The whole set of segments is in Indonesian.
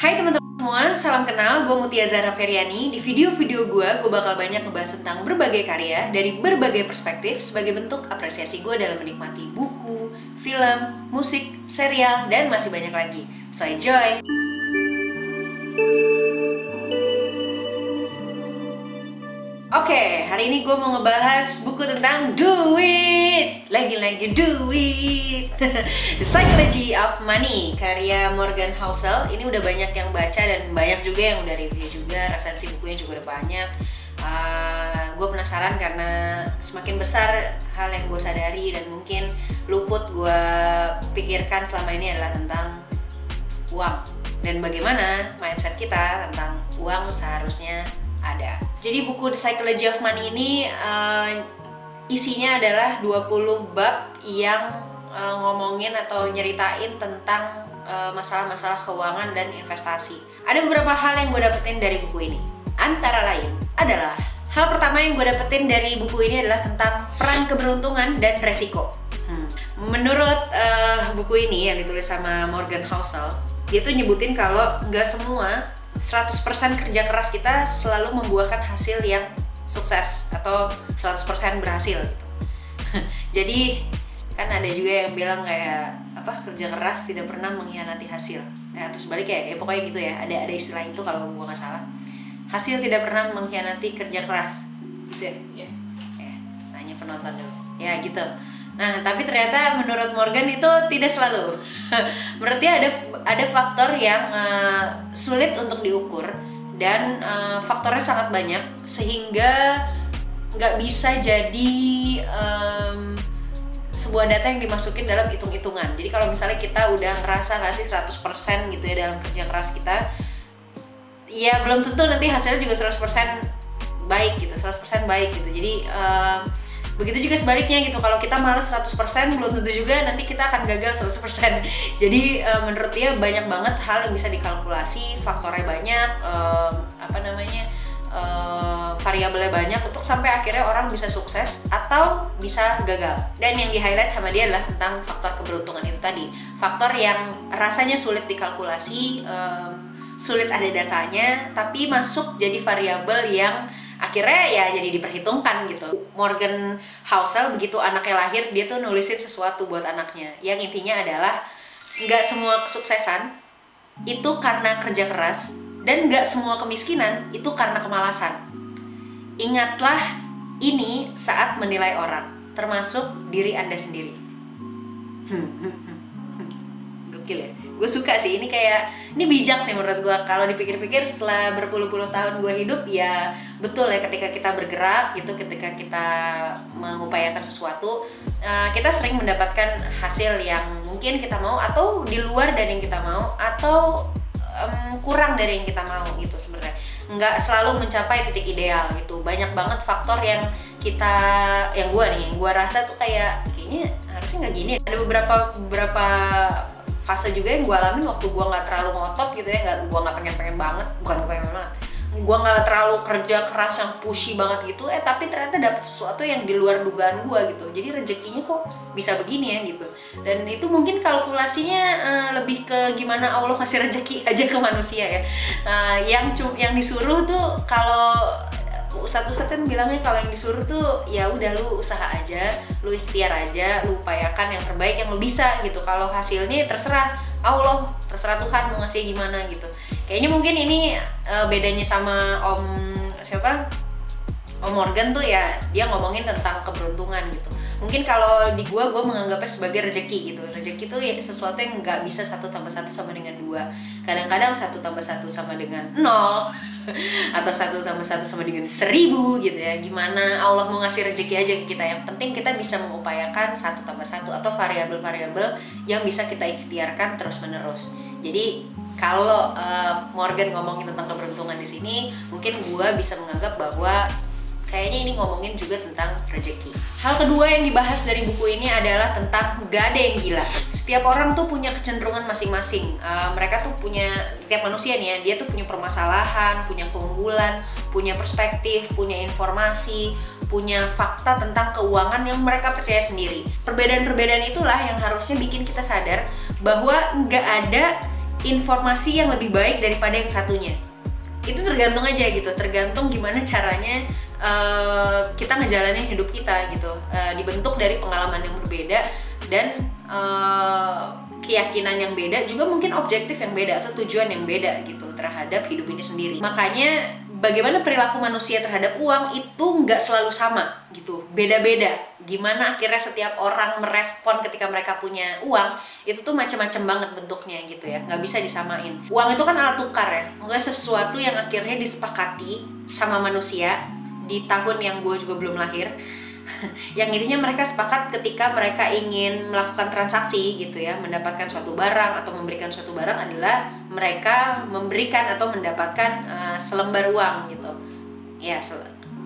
Hai teman-teman semua, salam kenal. Gue Mutia Zahra Feryani. Di video-video gue bakal banyak ngebahas tentang berbagai karya dari berbagai perspektif sebagai bentuk apresiasi gue dalam menikmati buku, film, musik, serial, dan masih banyak lagi. So enjoy! Oke, hari ini gue mau ngebahas buku tentang duit. Lagi-lagi duit. The Psychology of Money, karya Morgan Housel. Ini udah banyak yang baca dan banyak juga yang udah review juga. Resensi bukunya juga udah banyak. Gue penasaran karena semakin besar hal yang gue sadari dan mungkin luput gue pikirkan selama ini adalah tentang uang. Dan bagaimana mindset kita tentang uang seharusnya ada. Jadi buku The Psychology of Money ini isinya adalah 20 bab yang ngomongin atau nyeritain tentang masalah-masalah keuangan dan investasi. Ada beberapa hal yang gue dapetin dari buku ini. Antara lain adalah hal pertama yang gue dapetin dari buku ini adalah tentang peran keberuntungan dan resiko. Menurut buku ini yang ditulis sama Morgan Housel, dia tuh nyebutin kalau nggak semua 100% kerja keras kita selalu membuahkan hasil yang sukses atau 100% berhasil gitu. Jadi kan ada juga yang bilang kayak kerja keras tidak pernah mengkhianati hasil. Atau sebaliknya ya pokoknya gitu ya. Ada istilah itu kalau gua nggak salah. Hasil tidak pernah mengkhianati kerja keras. Gitu ya. Nanya penonton dulu. Ya gitu. Nah, tapi ternyata menurut Morgan itu tidak selalu. Menurut dia ada faktor yang sulit untuk diukur dan faktornya sangat banyak sehingga nggak bisa jadi sebuah data yang dimasukin dalam hitung-hitungan. Jadi kalau misalnya kita udah ngerasa nggak sih 100% gitu ya dalam kerja keras kita, ya belum tentu nanti hasilnya juga 100% baik gitu, 100% baik gitu. Jadi begitu juga sebaliknya gitu, kalau kita malas 100% belum tentu juga nanti kita akan gagal 100%. Jadi menurut dia banyak banget hal yang bisa dikalkulasi, faktornya banyak, variabelnya banyak untuk sampai akhirnya orang bisa sukses atau bisa gagal. Dan yang di-highlight sama dia adalah tentang faktor keberuntungan itu tadi. Faktor yang rasanya sulit dikalkulasi, sulit ada datanya, tapi masuk jadi variabel yang akhirnya ya jadi diperhitungkan gitu. Morgan Housel begitu anaknya lahir, dia tuh nulisin sesuatu buat anaknya yang intinya adalah nggak semua kesuksesan itu karena kerja keras dan nggak semua kemiskinan itu karena kemalasan. Ingatlah ini saat menilai orang, termasuk diri Anda sendiri. Gokil ya, gue suka sih, ini bijak sih menurut gue. Kalau dipikir-pikir setelah berpuluh-puluh tahun gue hidup, ya betul ya, ketika kita bergerak gitu, ketika kita mengupayakan sesuatu, kita sering mendapatkan hasil yang mungkin kita mau atau di luar dari yang kita mau atau kurang dari yang kita mau gitu. Sebenarnya nggak selalu mencapai titik ideal gitu. Banyak banget faktor yang gue rasa tuh kayaknya harusnya nggak gini. Ada beberapa fase juga yang gue alamin waktu gue nggak terlalu ngotot gitu ya, gue nggak pengen banget, gue nggak terlalu kerja keras yang pushy banget gitu, tapi ternyata dapet sesuatu yang di luar dugaan gue gitu. Jadi rezekinya kok bisa begini ya gitu. Dan itu mungkin kalkulasinya lebih ke gimana Allah ngasih rezeki aja ke manusia ya. Yang disuruh tuh, kalau Ustadz kan bilangnya kalau yang disuruh tuh ya udah lu usaha aja, lu ikhtiar aja, lu upayakan yang terbaik yang lu bisa gitu. Kalau hasilnya terserah Allah, terserah Tuhan mau ngasih gimana gitu. Kayaknya mungkin ini bedanya sama Om Morgan tuh ya, dia ngomongin tentang keberuntungan gitu. Mungkin kalau di gue menganggapnya sebagai rezeki gitu. Rezeki tuh ya sesuatu yang nggak bisa 1 tambah 1 sama dengan 2. Kadang-kadang 1 tambah 1 sama dengan 0 atau 1 tambah 1 sama dengan 1000 gitu ya. Gimana Allah mau ngasih rezeki aja ke kita. Yang penting kita bisa mengupayakan 1 tambah 1 atau variabel-variabel yang bisa kita ikhtiarkan terus-menerus. Jadi kalau Morgan ngomongin tentang keberuntungan di sini, mungkin gue bisa menganggap bahwa kayaknya ini ngomongin juga tentang rezeki. Hal kedua yang dibahas dari buku ini adalah tentang gak ada yang gila. Setiap orang tuh punya kecenderungan masing-masing. Mereka tuh punya, tiap manusia nih ya, dia tuh punya permasalahan, punya keunggulan, punya perspektif, punya informasi, punya fakta tentang keuangan yang mereka percaya sendiri. Perbedaan-perbedaan itulah yang harusnya bikin kita sadar bahwa gak ada informasi yang lebih baik daripada yang satunya. Itu tergantung aja gitu, tergantung gimana caranya kita ngejalanin hidup kita gitu. Dibentuk dari pengalaman yang berbeda dan keyakinan yang beda, juga mungkin objektif yang beda atau tujuan yang beda gitu terhadap hidup ini sendiri. Makanya bagaimana perilaku manusia terhadap uang itu nggak selalu sama gitu, beda-beda. Gimana akhirnya setiap orang merespon ketika mereka punya uang itu tuh macam-macam banget bentuknya gitu ya, nggak bisa disamain. Uang itu kan alat tukar ya, nggak sesuatu yang akhirnya disepakati sama manusia di tahun yang gue juga belum lahir. Yang intinya mereka sepakat ketika mereka ingin melakukan transaksi gitu ya, mendapatkan suatu barang atau memberikan suatu barang adalah mereka memberikan atau mendapatkan selembar uang gitu ya,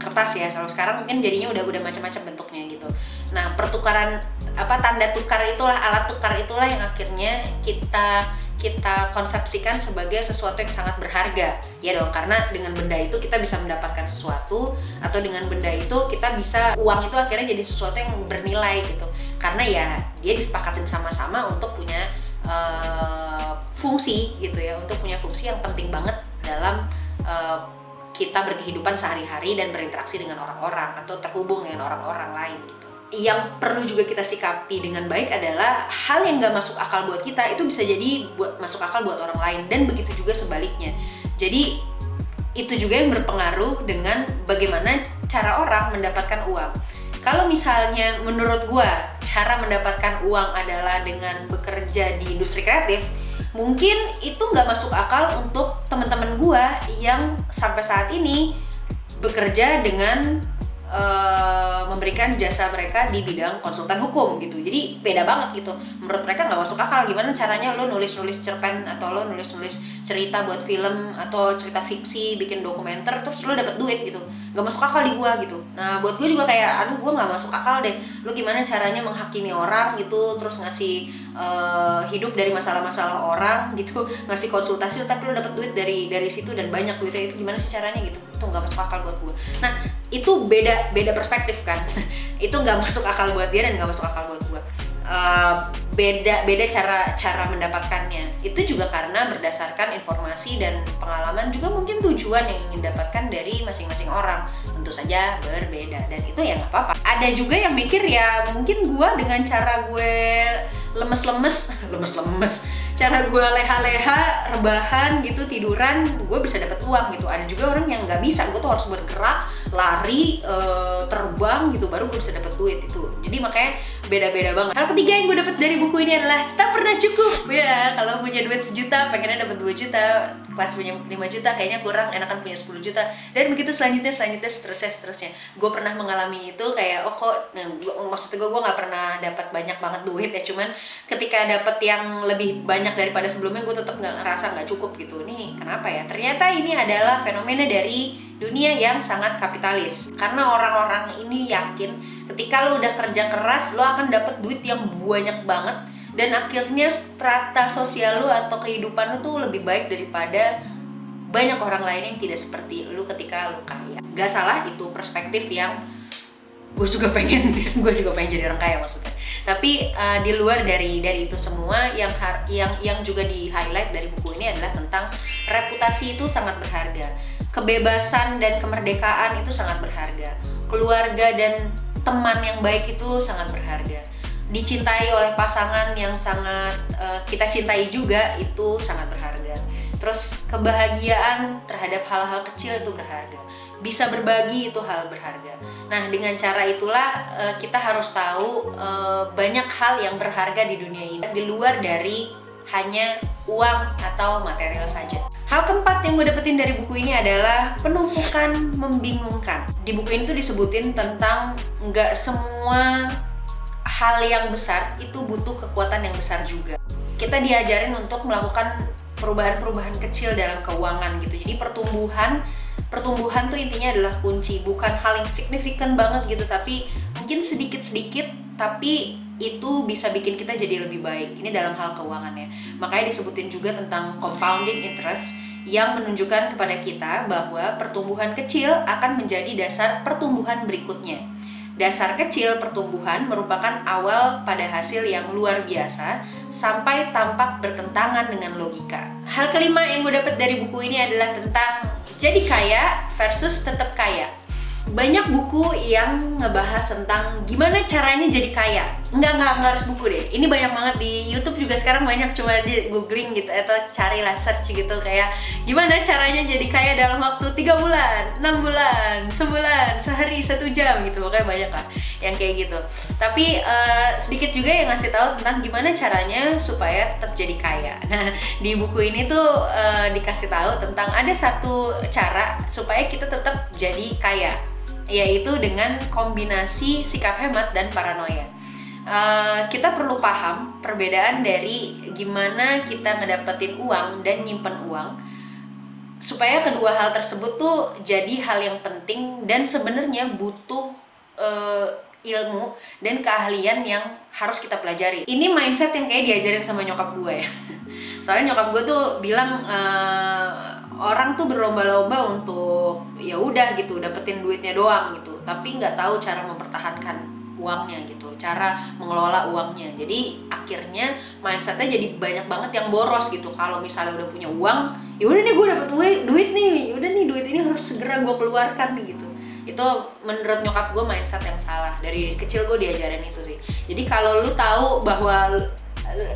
kertas ya. Kalau sekarang mungkin jadinya udah macam-macam bentuknya gitu. Nah, pertukaran tanda tukar itulah, alat tukar itulah yang akhirnya kita konsepsikan sebagai sesuatu yang sangat berharga ya dong, karena dengan benda itu kita bisa mendapatkan sesuatu, atau dengan benda itu kita bisa, uang itu akhirnya jadi sesuatu yang bernilai gitu, karena ya dia disepakatin sama-sama untuk punya fungsi gitu ya, untuk punya fungsi yang penting banget dalam kita berkehidupan sehari-hari dan berinteraksi dengan orang-orang atau terhubung dengan orang-orang lain gitu. Yang perlu juga kita sikapi dengan baik adalah hal yang gak masuk akal buat kita itu bisa jadi masuk akal buat orang lain, dan begitu juga sebaliknya. Jadi itu juga yang berpengaruh dengan bagaimana cara orang mendapatkan uang. Kalau misalnya menurut gua cara mendapatkan uang adalah dengan bekerja di industri kreatif, mungkin itu gak masuk akal untuk teman-teman gua yang sampai saat ini bekerja dengan memberikan jasa mereka di bidang konsultan hukum gitu. Jadi beda banget gitu. Menurut mereka nggak masuk akal gimana caranya lo nulis-nulis cerpen atau lo nulis-nulis cerita buat film atau cerita fiksi, bikin dokumenter terus lo dapet duit gitu. Nggak masuk akal di gua gitu. Nah, buat gua juga kayak aduh, gua nggak masuk akal deh. Lo gimana caranya menghakimi orang gitu, terus ngasih hidup dari masalah-masalah orang gitu, ngasih konsultasi tapi lo dapet duit dari situ dan banyak duitnya, itu gimana sih caranya gitu. Itu nggak masuk akal buat gua. Nah, itu beda perspektif kan. Itu nggak masuk akal buat dia dan nggak masuk akal buat gua. Beda cara mendapatkannya. Itu juga karena berdasarkan informasi dan pengalaman, juga mungkin tujuan yang ingin didapatkan dari masing-masing orang tentu saja berbeda, dan itu ya nggak apa-apa. Ada juga yang mikir ya mungkin gua dengan cara gue lemes-lemes, cara gue leha-leha, rebahan gitu, tiduran, gue bisa dapat uang gitu. Ada juga orang yang nggak bisa, gue tuh harus bergerak, lari, terbang gitu baru gue bisa dapat duit itu. Jadi makanya beda-beda banget. Hal ketiga yang gue dapat dari buku ini adalah tak pernah cukup. Ya, kalau punya duit 1 juta, pengennya dapat 2 juta. Pas punya 5 juta, kayaknya kurang, enakan punya 10 juta. Dan begitu selanjutnya, seterusnya. Gue pernah mengalami itu kayak, maksud gue nggak pernah dapat banyak banget duit ya. Cuman ketika dapat yang lebih banyak daripada sebelumnya, gue tetap ngerasa nggak cukup gitu. Nih, kenapa ya? Ternyata ini adalah fenomena dari dunia yang sangat kapitalis. Karena orang-orang ini yakin ketika lo udah kerja keras, lo akan dapat duit yang banyak banget, dan akhirnya strata sosial lo atau kehidupan lo tuh lebih baik daripada banyak orang lain yang tidak seperti lo ketika lo kaya. Gak salah, itu perspektif yang gue juga pengen jadi orang kaya maksudnya. Tapi di luar dari itu semua, yang juga di highlight dari buku ini adalah tentang reputasi itu sangat berharga, kebebasan dan kemerdekaan itu sangat berharga, keluarga dan teman yang baik itu sangat berharga, dicintai oleh pasangan yang sangat kita cintai juga itu sangat berharga. Terus kebahagiaan terhadap hal-hal kecil itu berharga, bisa berbagi itu hal berharga. Nah, dengan cara itulah kita harus tahu banyak hal yang berharga di dunia ini di luar dari hanya uang atau material saja. Hal keempat yang gue dapetin dari buku ini adalah penumpukan membingungkan. Di buku ini tuh disebutin tentang nggak semua hal yang besar itu butuh kekuatan yang besar juga. Kita diajarin untuk melakukan perubahan-perubahan kecil dalam keuangan gitu. Jadi pertumbuhan tuh intinya adalah kunci, bukan hal yang signifikan banget gitu, tapi mungkin sedikit-sedikit, tapi itu bisa bikin kita jadi lebih baik. Ini dalam hal keuangannya. Makanya disebutin juga tentang compounding interest yang menunjukkan kepada kita bahwa pertumbuhan kecil akan menjadi dasar pertumbuhan berikutnya. Dasar kecil pertumbuhan merupakan awal pada hasil yang luar biasa sampai tampak bertentangan dengan logika. Hal kelima yang gue dapet dari buku ini adalah tentang jadi kaya versus tetap kaya. Banyak buku yang ngebahas tentang gimana caranya jadi kaya. Enggak harus buku deh. Ini banyak banget di YouTube juga sekarang, banyak, cuma di googling gitu atau carilah search gitu kayak gimana caranya jadi kaya dalam waktu 3 bulan, 6 bulan, sebulan, sehari, 1 jam gitu. Pokoknya banyak lah yang kayak gitu. Tapi sedikit juga yang ngasih tahu tentang gimana caranya supaya tetap jadi kaya. Nah, di buku ini tuh dikasih tahu tentang ada satu cara supaya kita tetap jadi kaya, yaitu dengan kombinasi sikap hemat dan paranoia. Kita perlu paham perbedaan dari gimana kita ngedapetin uang dan nyimpen uang, supaya kedua hal tersebut tuh jadi hal yang penting dan sebenarnya butuh ilmu dan keahlian yang harus kita pelajari. Ini mindset yang kayak diajarin sama nyokap gue ya. Soalnya nyokap gue tuh bilang orang tuh berlomba-lomba untuk ya udah gitu dapetin duitnya doang gitu, tapi nggak tahu cara mempertahankan uangnya gitu, cara mengelola uangnya. Jadi akhirnya mindsetnya jadi banyak banget yang boros gitu. Kalau misalnya udah punya uang, ya udah nih gue dapet duit nih, udah nih duit ini harus segera gue keluarkan nih gitu. Itu menurut nyokap gue mindset yang salah. Dari kecil gue diajarin itu sih. Jadi kalau lu tahu bahwa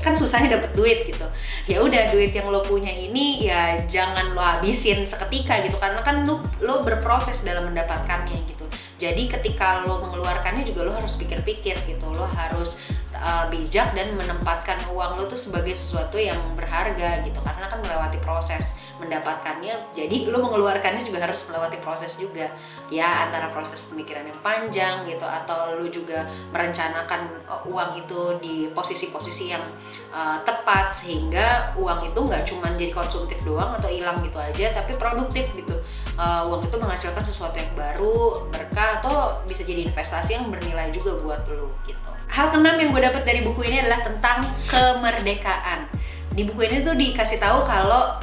kan susahnya dapet duit gitu, ya udah duit yang lo punya ini ya jangan lo habisin seketika gitu, karena kan lo berproses dalam mendapatkannya gitu. Jadi ketika lo mengeluarkannya juga lo harus pikir-pikir gitu, lo harus bijak dan menempatkan uang lo tuh sebagai sesuatu yang berharga gitu, karena kan melewati proses mendapatkannya. Jadi lo mengeluarkannya juga harus melewati proses juga ya, antara proses pemikiran yang panjang gitu, atau lo juga merencanakan uang itu di posisi-posisi yang tepat, sehingga uang itu nggak cuma jadi konsumtif doang atau hilang gitu aja, tapi produktif gitu. Uang itu menghasilkan sesuatu yang baru, berkah, atau bisa jadi investasi yang bernilai juga buat lo gitu. Hal keenam yang gue dapet dari buku ini adalah tentang kemerdekaan. Di buku ini tuh dikasih tahu kalau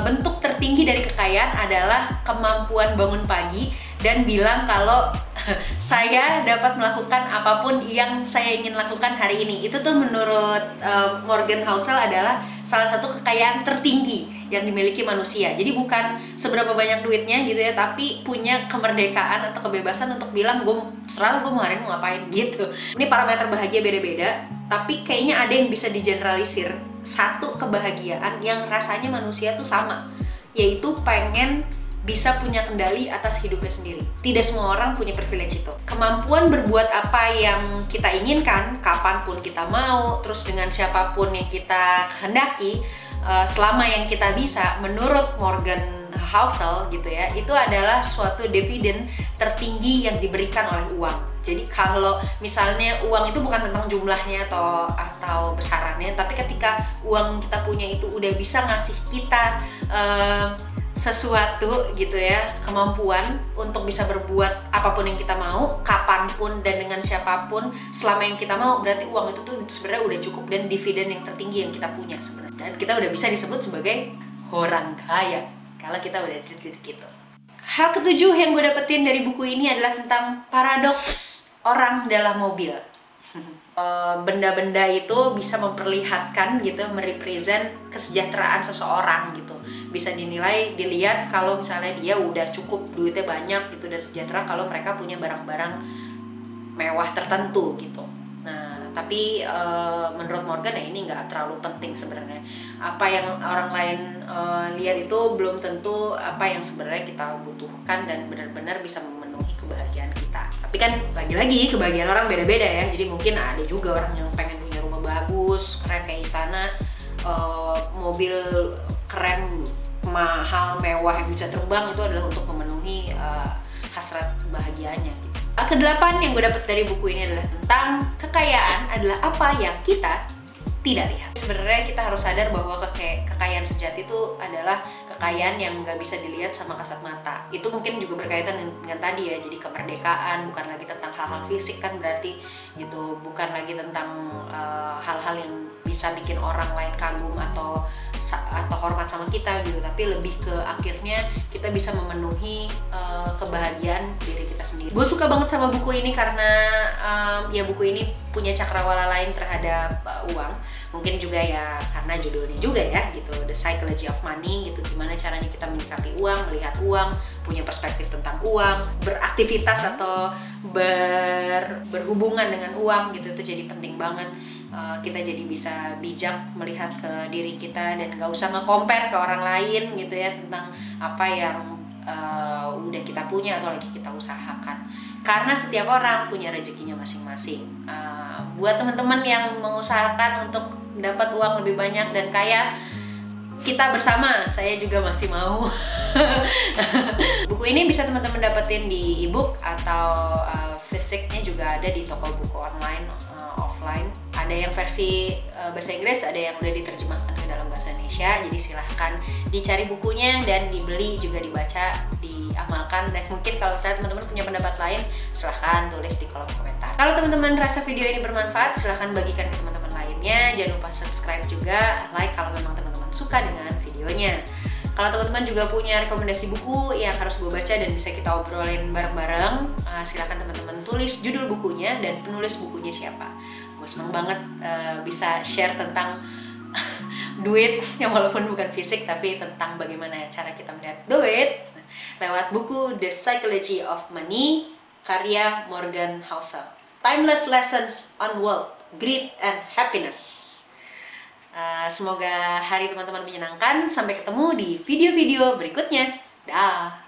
bentuk tertinggi dari kekayaan adalah kemampuan bangun pagi dan bilang kalau saya dapat melakukan apapun yang saya ingin lakukan hari ini. Itu tuh menurut Morgan Housel adalah salah satu kekayaan tertinggi yang dimiliki manusia. Jadi bukan seberapa banyak duitnya gitu ya, tapi punya kemerdekaan atau kebebasan untuk bilang gue serah gue mau hari ini mau ngapain gitu. Ini parameter bahagia beda-beda, tapi kayaknya ada yang bisa digeneralisir. Satu kebahagiaan yang rasanya manusia tuh sama, yaitu pengen bisa punya kendali atas hidupnya sendiri. Tidak semua orang punya privilege itu. Kemampuan berbuat apa yang kita inginkan, kapanpun kita mau, terus dengan siapapun yang kita kehendaki, selama yang kita bisa, menurut Morgan Housel gitu ya, itu adalah suatu dividen tertinggi yang diberikan oleh uang. Jadi kalau misalnya uang itu bukan tentang jumlahnya atau besarannya, tapi ketika uang kita punya itu udah bisa ngasih kita sesuatu gitu ya, kemampuan untuk bisa berbuat apapun yang kita mau, kapanpun dan dengan siapapun selama yang kita mau, berarti uang itu tuh sebenarnya udah cukup dan dividen yang tertinggi yang kita punya sebenarnya. Dan kita udah bisa disebut sebagai orang kaya kalau kita udah di titik itu. Hal ketujuh yang gue dapetin dari buku ini adalah tentang paradoks orang dalam mobil. Benda-benda itu bisa memperlihatkan gitu, merepresent kesejahteraan seseorang gitu. Bisa dilihat kalau misalnya dia udah cukup, duitnya banyak gitu, dan sejahtera kalau mereka punya barang-barang mewah tertentu gitu. Nah, tapi menurut Morgan ya ini nggak terlalu penting sebenarnya. Apa yang orang lain lihat itu belum tentu apa yang sebenarnya kita butuhkan dan benar-benar bisa memenuhi kebahagiaan kita. Tapi kan lagi-lagi kebahagiaan orang beda-beda ya. Jadi mungkin ada juga orang yang pengen punya rumah bagus, keren kayak istana, mobil keren, mahal, mewah yang bisa terbang, itu adalah untuk memenuhi hasrat bahagianya gitu. Kedelapan yang gue dapet dari buku ini adalah tentang kekayaan adalah apa yang kita tidak lihat. Sebenarnya kita harus sadar bahwa kekayaan sejati itu adalah kekayaan yang nggak bisa dilihat sama kasat mata. Itu mungkin juga berkaitan dengan tadi ya, jadi kemerdekaan bukan lagi tentang hal-hal fisik kan, berarti gitu, bukan lagi tentang hal-hal yang bisa bikin orang lain kagum atau hormat sama kita gitu, tapi lebih ke akhirnya kita bisa memenuhi kebahagiaan diri kita sendiri. Gue suka banget sama buku ini karena ya buku ini punya cakrawala lain terhadap uang. Mungkin juga ya karena judulnya juga ya gitu, The Psychology of Money gitu, gimana caranya kita menyikapi uang, melihat uang, punya perspektif tentang uang, beraktivitas atau berhubungan dengan uang gitu, itu jadi penting banget. Kita jadi bisa bijak melihat ke diri kita dan gak usah nge-compare ke orang lain gitu ya, tentang apa yang udah kita punya atau lagi kita usahakan, karena setiap orang punya rezekinya masing-masing. Buat teman-teman yang mengusahakan untuk dapat uang lebih banyak dan kaya, kita bersama, saya juga masih mau. Buku ini bisa teman-teman dapetin di ebook atau fisiknya juga ada di toko buku online, offline. Ada yang versi bahasa Inggris, ada yang udah diterjemahkan ke dalam bahasa Indonesia. Jadi silahkan dicari bukunya dan dibeli, juga dibaca, diamalkan. Dan mungkin kalau misalnya teman-teman punya pendapat lain, silahkan tulis di kolom komentar. Kalau teman-teman rasa video ini bermanfaat, silahkan bagikan ke teman-teman lainnya. Jangan lupa subscribe juga, like kalau memang teman-teman suka dengan videonya. Kalau teman-teman juga punya rekomendasi buku yang harus gue baca dan bisa kita obrolin bareng-bareng, silahkan teman-teman tulis judul bukunya dan penulis bukunya siapa. Gue seneng banget bisa share tentang duit, yang walaupun bukan fisik tapi tentang bagaimana cara kita melihat duit lewat buku The Psychology of Money karya Morgan Housel. Timeless Lessons on Wealth, Greed and Happiness. Semoga hari teman-teman menyenangkan. Sampai ketemu di video-video berikutnya. Dah.